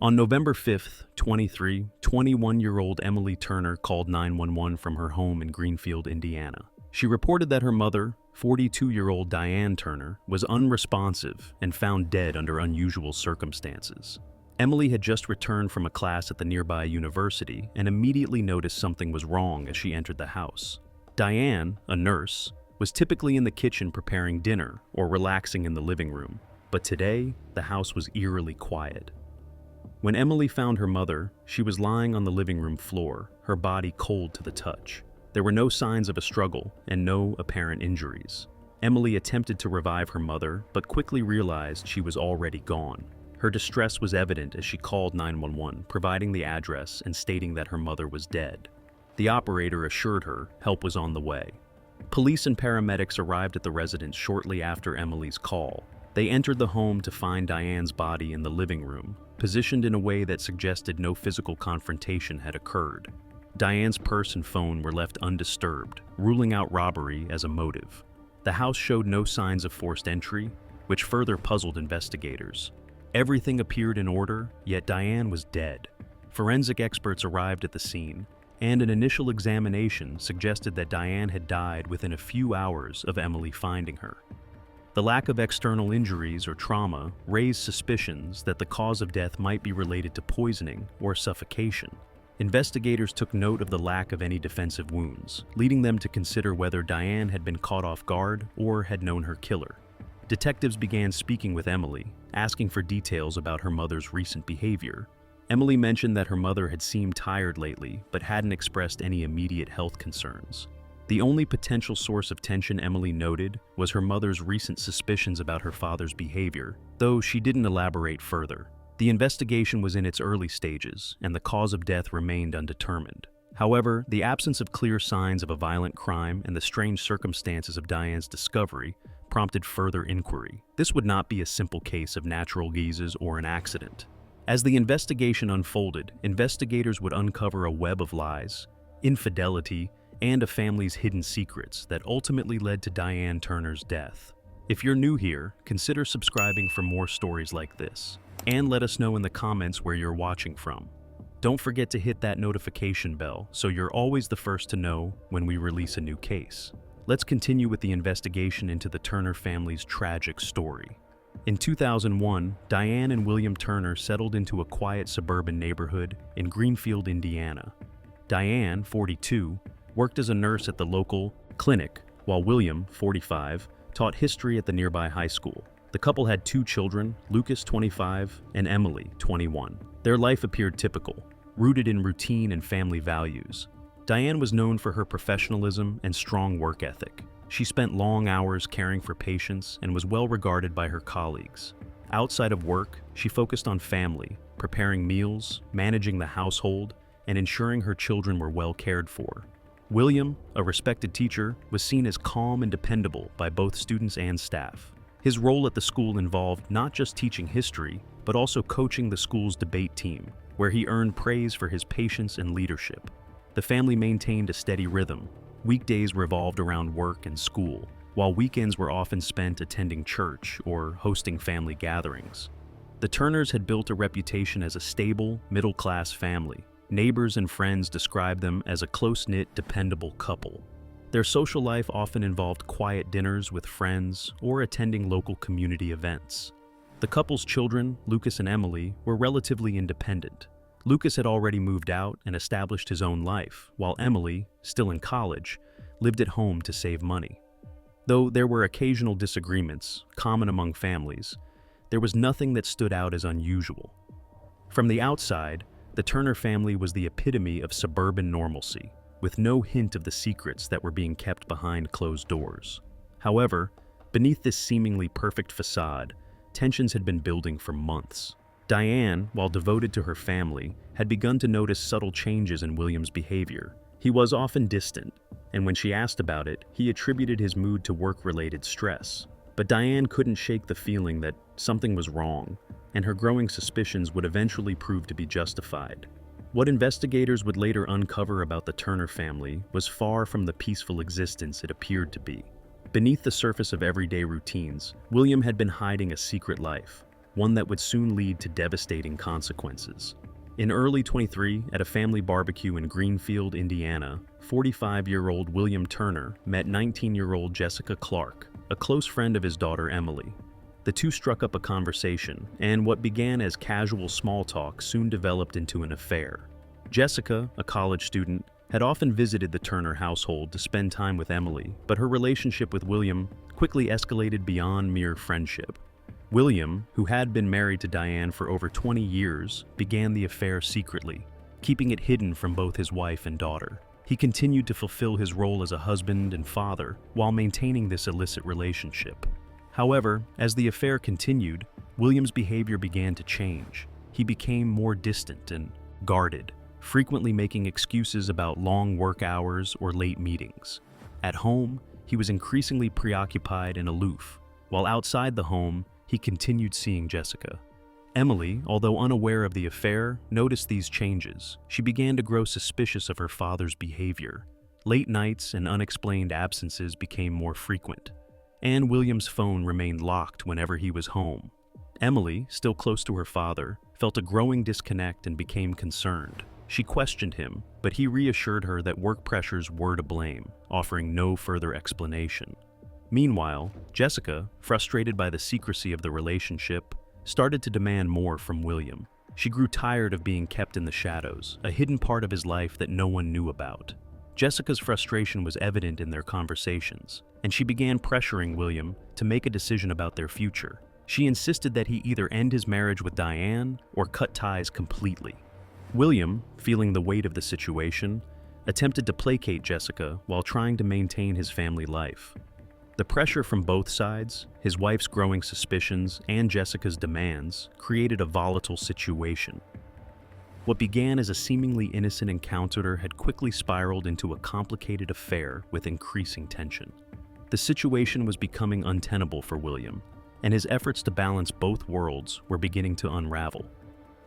On November 5th, 21-year-old Emily Turner called 911 from her home in Greenfield, Indiana. She reported that her mother, 42-year-old Diane Turner, was unresponsive and found dead under unusual circumstances. Emily had just returned from a class at the nearby university and immediately noticed something was wrong as she entered the house. Diane, a nurse, was typically in the kitchen preparing dinner or relaxing in the living room, but today the house was eerily quiet. When Emily found her mother, she was lying on the living room floor, her body cold to the touch. There were no signs of a struggle and no apparent injuries. Emily attempted to revive her mother, but quickly realized she was already gone. Her distress was evident as she called 911, providing the address and stating that her mother was dead. The operator assured her help was on the way. Police and paramedics arrived at the residence shortly after Emily's call. They entered the home to find Diane's body in the living room, positioned in a way that suggested no physical confrontation had occurred. Diane's purse and phone were left undisturbed, ruling out robbery as a motive. The house showed no signs of forced entry, which further puzzled investigators. Everything appeared in order, yet Diane was dead. Forensic experts arrived at the scene, and an initial examination suggested that Diane had died within a few hours of Emily finding her. The lack of external injuries or trauma raised suspicions that the cause of death might be related to poisoning or suffocation. Investigators took note of the lack of any defensive wounds, leading them to consider whether Diane had been caught off guard or had known her killer. Detectives began speaking with Emily, asking for details about her mother's recent behavior. Emily mentioned that her mother had seemed tired lately, but hadn't expressed any immediate health concerns. The only potential source of tension Emily noted was her mother's recent suspicions about her father's behavior, though she didn't elaborate further. The investigation was in its early stages, and the cause of death remained undetermined. However, the absence of clear signs of a violent crime and the strange circumstances of Diane's discovery prompted further inquiry. This would not be a simple case of natural causes or an accident. As the investigation unfolded, investigators would uncover a web of lies, infidelity, and a family's hidden secrets that ultimately led to Diane Turner's death. If you're new here, consider subscribing for more stories like this, and let us know in the comments where you're watching from. Don't forget to hit that notification bell so you're always the first to know when we release a new case. Let's continue with the investigation into the Turner family's tragic story. In 2001, Diane and William Turner settled into a quiet suburban neighborhood in Greenfield, Indiana. Diane, 42, worked as a nurse at the local clinic, while William, 45, taught history at the nearby high school. The couple had two children, Lucas, 25, and Emily, 21. Their life appeared typical, rooted in routine and family values. Diane was known for her professionalism and strong work ethic. She spent long hours caring for patients and was well regarded by her colleagues. Outside of work, she focused on family, preparing meals, managing the household, and ensuring her children were well cared for. William, a respected teacher, was seen as calm and dependable by both students and staff. His role at the school involved not just teaching history, but also coaching the school's debate team, where he earned praise for his patience and leadership. The family maintained a steady rhythm. Weekdays revolved around work and school, while weekends were often spent attending church or hosting family gatherings. The Turners had built a reputation as a stable, middle-class family. Neighbors and friends described them as a close-knit, dependable couple. Their social life often involved quiet dinners with friends or attending local community events. The couple's children, Lucas and Emily, were relatively independent. Lucas had already moved out and established his own life, while Emily, still in college, lived at home to save money. Though there were occasional disagreements, common among families, there was nothing that stood out as unusual. From the outside, the Turner family was the epitome of suburban normalcy, with no hint of the secrets that were being kept behind closed doors. However, beneath this seemingly perfect facade, tensions had been building for months. Diane, while devoted to her family, had begun to notice subtle changes in William's behavior. He was often distant, and when she asked about it, he attributed his mood to work-related stress. But Diane couldn't shake the feeling that something was wrong, and her growing suspicions would eventually prove to be justified. What investigators would later uncover about the Turner family was far from the peaceful existence it appeared to be. Beneath the surface of everyday routines, William had been hiding a secret life. one that would soon lead to devastating consequences. In early 23, at a family barbecue in Greenfield, Indiana, 45-year-old William Turner met 19-year-old Jessica Clark, a close friend of his daughter Emily. The two struck up a conversation, and what began as casual small talk soon developed into an affair. Jessica, a college student, had often visited the Turner household to spend time with Emily, but her relationship with William quickly escalated beyond mere friendship. William, who had been married to Diane for over 20 years, began the affair secretly, keeping it hidden from both his wife and daughter. He continued to fulfill his role as a husband and father while maintaining this illicit relationship. However, as the affair continued, William's behavior began to change. He became more distant and guarded, frequently making excuses about long work hours or late meetings. At home, he was increasingly preoccupied and aloof, while outside the home, he continued seeing Jessica. Emily, although unaware of the affair, noticed these changes. She began to grow suspicious of her father's behavior. Late nights and unexplained absences became more frequent, and William's phone remained locked whenever he was home. Emily, still close to her father, felt a growing disconnect and became concerned. She questioned him, but he reassured her that work pressures were to blame, offering no further explanation. Meanwhile, Jessica, frustrated by the secrecy of the relationship, started to demand more from William. She grew tired of being kept in the shadows, a hidden part of his life that no one knew about. Jessica's frustration was evident in their conversations, and she began pressuring William to make a decision about their future. She insisted that he either end his marriage with Diane or cut ties completely. William, feeling the weight of the situation, attempted to placate Jessica while trying to maintain his family life. The pressure from both sides, his wife's growing suspicions and Jessica's demands, created a volatile situation. What began as a seemingly innocent encounter had quickly spiraled into a complicated affair with increasing tension. The situation was becoming untenable for William, and his efforts to balance both worlds were beginning to unravel.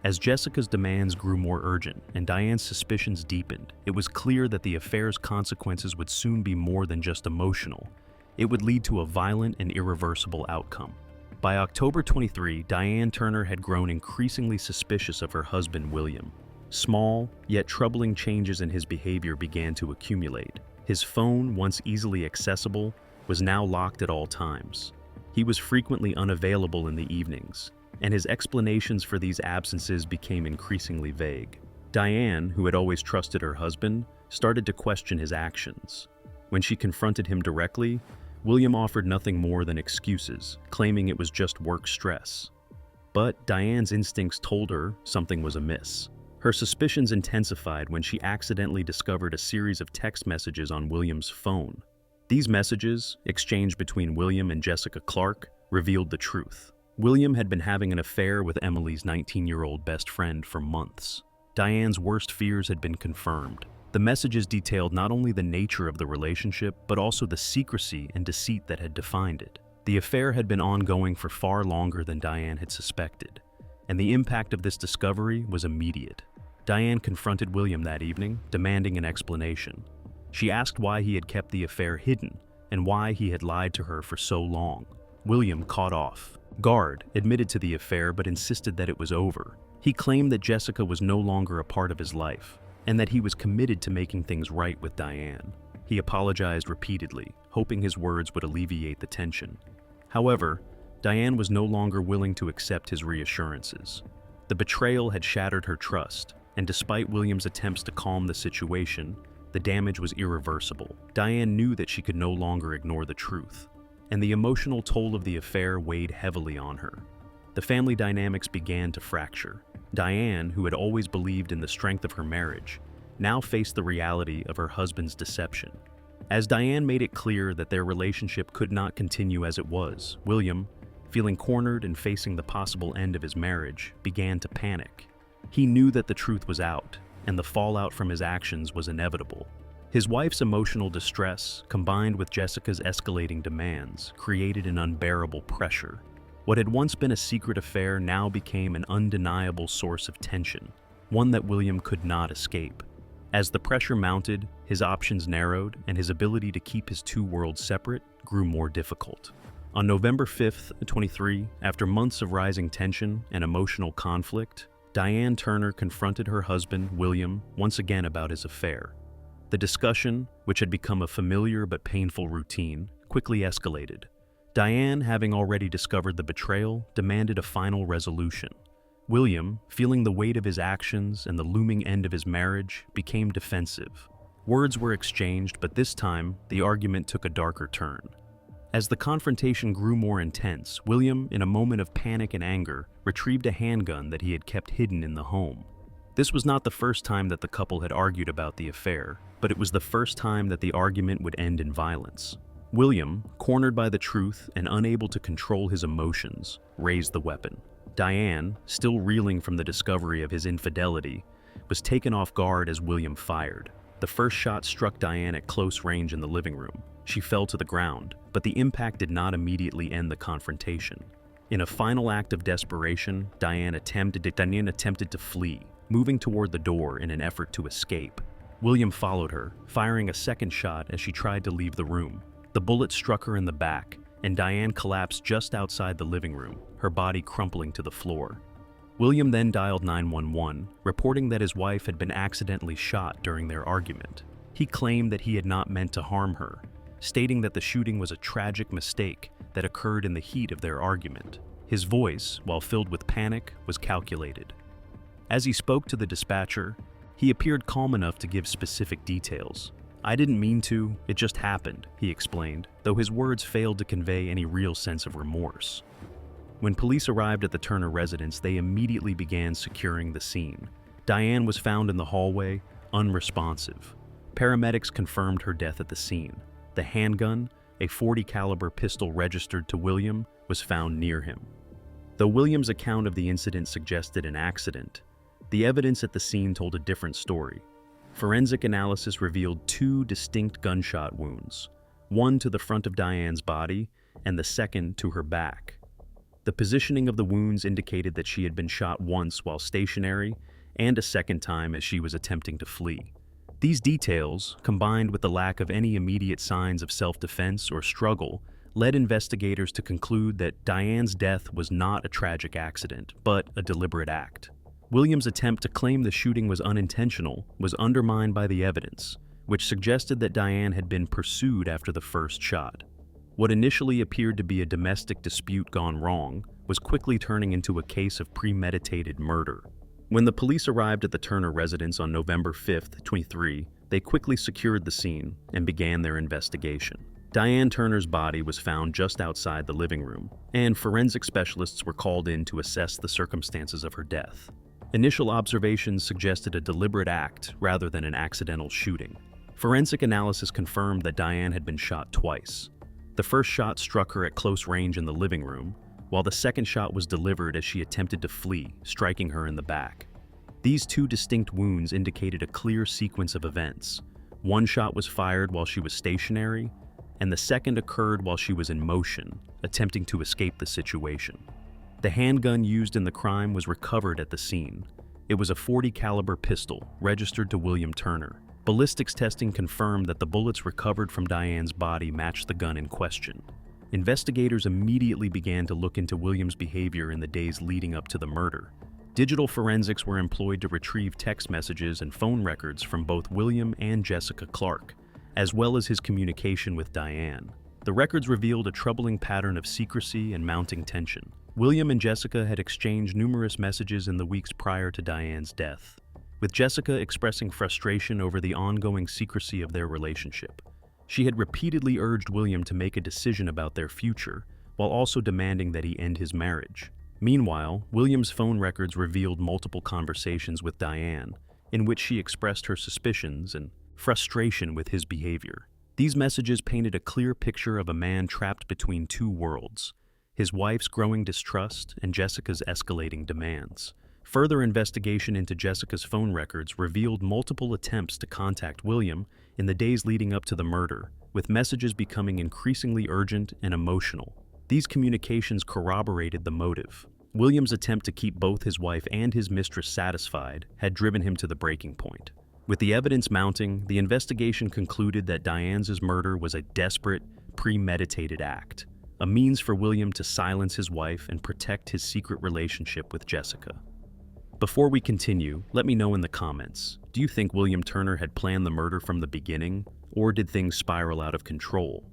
As Jessica's demands grew more urgent and Diane's suspicions deepened, it was clear that the affair's consequences would soon be more than just emotional. It would lead to a violent and irreversible outcome. By October 23, Diane Turner had grown increasingly suspicious of her husband, William. Small, yet troubling changes in his behavior began to accumulate. His phone, once easily accessible, was now locked at all times. He was frequently unavailable in the evenings, and his explanations for these absences became increasingly vague. Diane, who had always trusted her husband, started to question his actions. When she confronted him directly, William offered nothing more than excuses, claiming it was just work stress. But Diane's instincts told her something was amiss. Her suspicions intensified when she accidentally discovered a series of text messages on William's phone. These messages, exchanged between William and Jessica Clark, revealed the truth. William had been having an affair with Emily's 19-year-old best friend for months. Diane's worst fears had been confirmed. The messages detailed not only the nature of the relationship, but also the secrecy and deceit that had defined it. The affair had been ongoing for far longer than Diane had suspected, and the impact of this discovery was immediate. Diane confronted William that evening, demanding an explanation. She asked why he had kept the affair hidden and why he had lied to her for so long. William caught off guard, admitted to the affair, but insisted that it was over. He claimed that Jessica was no longer a part of his life, and that he was committed to making things right with Diane. He apologized repeatedly, hoping his words would alleviate the tension. However, Diane was no longer willing to accept his reassurances. The betrayal had shattered her trust, and despite William's attempts to calm the situation, the damage was irreversible. Diane knew that she could no longer ignore the truth, and the emotional toll of the affair weighed heavily on her. The family dynamics began to fracture. Diane, who had always believed in the strength of her marriage, now faced the reality of her husband's deception. As Diane made it clear that their relationship could not continue as it was, William, feeling cornered and facing the possible end of his marriage, began to panic. He knew that the truth was out, and the fallout from his actions was inevitable. His wife's emotional distress, combined with Jessica's escalating demands, created an unbearable pressure. What had once been a secret affair now became an undeniable source of tension, one that William could not escape. As the pressure mounted, his options narrowed, and his ability to keep his two worlds separate grew more difficult. On November 5th, 23, after months of rising tension and emotional conflict, Diane Turner confronted her husband, William, once again about his affair. The discussion, which had become a familiar but painful routine, quickly escalated. Diane, having already discovered the betrayal, demanded a final resolution. William, feeling the weight of his actions and the looming end of his marriage, became defensive. Words were exchanged, but this time, the argument took a darker turn. As the confrontation grew more intense, William, in a moment of panic and anger, retrieved a handgun that he had kept hidden in the home. This was not the first time that the couple had argued about the affair, but it was the first time that the argument would end in violence. William, cornered by the truth and unable to control his emotions, raised the weapon. Diane, still reeling from the discovery of his infidelity, was taken off guard as William fired. The first shot struck Diane at close range in the living room. She fell to the ground, but the impact did not immediately end the confrontation. In a final act of desperation, Diane attempted to flee, moving toward the door in an effort to escape. William followed her, firing a second shot as she tried to leave the room. The bullet struck her in the back, and Diane collapsed just outside the living room, her body crumpling to the floor. William then dialed 911, reporting that his wife had been accidentally shot during their argument. He claimed that he had not meant to harm her, stating that the shooting was a tragic mistake that occurred in the heat of their argument. His voice, while filled with panic, was calculated. As he spoke to the dispatcher, he appeared calm enough to give specific details. "I didn't mean to, it just happened," he explained, though his words failed to convey any real sense of remorse. When police arrived at the Turner residence, they immediately began securing the scene. Diane was found in the hallway, unresponsive. Paramedics confirmed her death at the scene. The handgun, a .40 caliber pistol registered to William, was found near him. Though William's account of the incident suggested an accident, the evidence at the scene told a different story. Forensic analysis revealed 2 distinct gunshot wounds, one to the front of Diane's body and the second to her back. The positioning of the wounds indicated that she had been shot once while stationary and a second time as she was attempting to flee. These details, combined with the lack of any immediate signs of self-defense or struggle, led investigators to conclude that Diane's death was not a tragic accident, but a deliberate act. William's attempt to claim the shooting was unintentional was undermined by the evidence, which suggested that Diane had been pursued after the first shot. What initially appeared to be a domestic dispute gone wrong was quickly turning into a case of premeditated murder. When the police arrived at the Turner residence on November 5th, 23, they quickly secured the scene and began their investigation. Diane Turner's body was found just outside the living room, and forensic specialists were called in to assess the circumstances of her death. Initial observations suggested a deliberate act rather than an accidental shooting. Forensic analysis confirmed that Diane had been shot twice. The first shot struck her at close range in the living room, while the second shot was delivered as she attempted to flee, striking her in the back. These 2 distinct wounds indicated a clear sequence of events. One shot was fired while she was stationary, and the second occurred while she was in motion, attempting to escape the situation. The handgun used in the crime was recovered at the scene. It was a .40 caliber pistol, registered to William Turner. Ballistics testing confirmed that the bullets recovered from Diane's body matched the gun in question. Investigators immediately began to look into William's behavior in the days leading up to the murder. Digital forensics were employed to retrieve text messages and phone records from both William and Jessica Clark, as well as his communication with Diane. The records revealed a troubling pattern of secrecy and mounting tension. William and Jessica had exchanged numerous messages in the weeks prior to Diane's death, with Jessica expressing frustration over the ongoing secrecy of their relationship. She had repeatedly urged William to make a decision about their future, while also demanding that he end his marriage. Meanwhile, William's phone records revealed multiple conversations with Diane, in which she expressed her suspicions and frustration with his behavior. These messages painted a clear picture of a man trapped between 2 worlds, his wife's growing distrust and Jessica's escalating demands. Further investigation into Jessica's phone records revealed multiple attempts to contact William in the days leading up to the murder, with messages becoming increasingly urgent and emotional. These communications corroborated the motive. William's attempt to keep both his wife and his mistress satisfied had driven him to the breaking point. With the evidence mounting, the investigation concluded that Diane's murder was a desperate, premeditated act. a means for William to silence his wife and protect his secret relationship with Jessica. Before we continue, let me know in the comments, do you think William Turner had planned the murder from the beginning, or did things spiral out of control?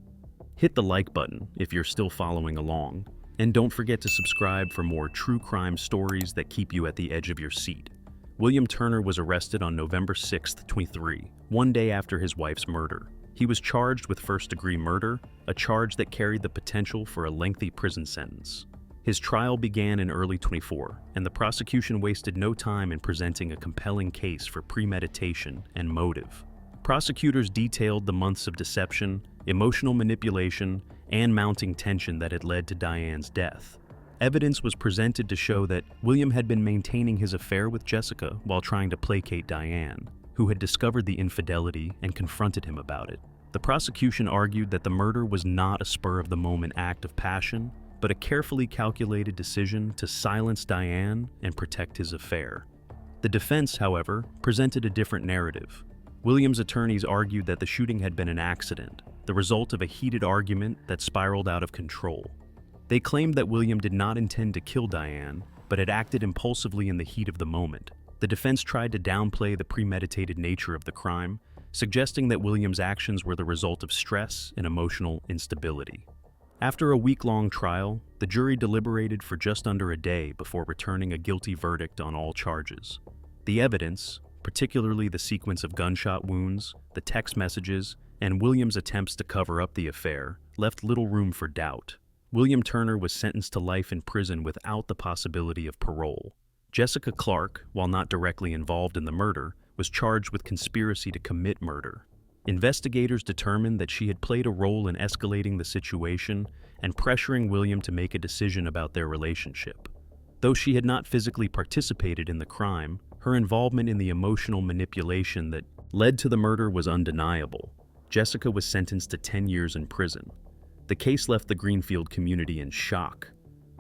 Hit the like button if you're still following along, and don't forget to subscribe for more true crime stories that keep you at the edge of your seat. William Turner was arrested on November 6, 2023, one day after his wife's murder. He was charged with first-degree murder, a charge that carried the potential for a lengthy prison sentence. His trial began in early 2024, and the prosecution wasted no time in presenting a compelling case for premeditation and motive. Prosecutors detailed the months of deception, emotional manipulation, and mounting tension that had led to Diane's death. Evidence was presented to show that William had been maintaining his affair with Jessica while trying to placate Diane, who had discovered the infidelity and confronted him about it. The prosecution argued that the murder was not a spur-of-the-moment act of passion, but a carefully calculated decision to silence Diane and protect his affair. The defense, however, presented a different narrative. William's attorneys argued that the shooting had been an accident, the result of a heated argument that spiraled out of control. They claimed that William did not intend to kill Diane, but had acted impulsively in the heat of the moment. The defense tried to downplay the premeditated nature of the crime, suggesting that William's actions were the result of stress and emotional instability. After a week-long trial, the jury deliberated for just under a day before returning a guilty verdict on all charges. The evidence, particularly the sequence of gunshot wounds, the text messages, and William's attempts to cover up the affair, left little room for doubt. William Turner was sentenced to life in prison without the possibility of parole. Jessica Clark, while not directly involved in the murder, was charged with conspiracy to commit murder. Investigators determined that she had played a role in escalating the situation and pressuring William to make a decision about their relationship. Though she had not physically participated in the crime, her involvement in the emotional manipulation that led to the murder was undeniable. Jessica was sentenced to 10 years in prison. The case left the Greenfield community in shock.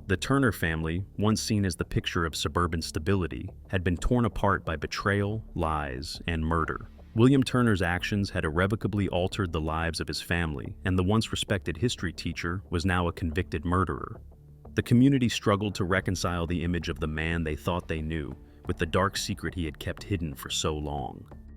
The Turner family, once seen as the picture of suburban stability, had been torn apart by betrayal, lies, and murder. William Turner's actions had irrevocably altered the lives of his family, and the once respected history teacher was now a convicted murderer. The community struggled to reconcile the image of the man they thought they knew with the dark secret he had kept hidden for so long.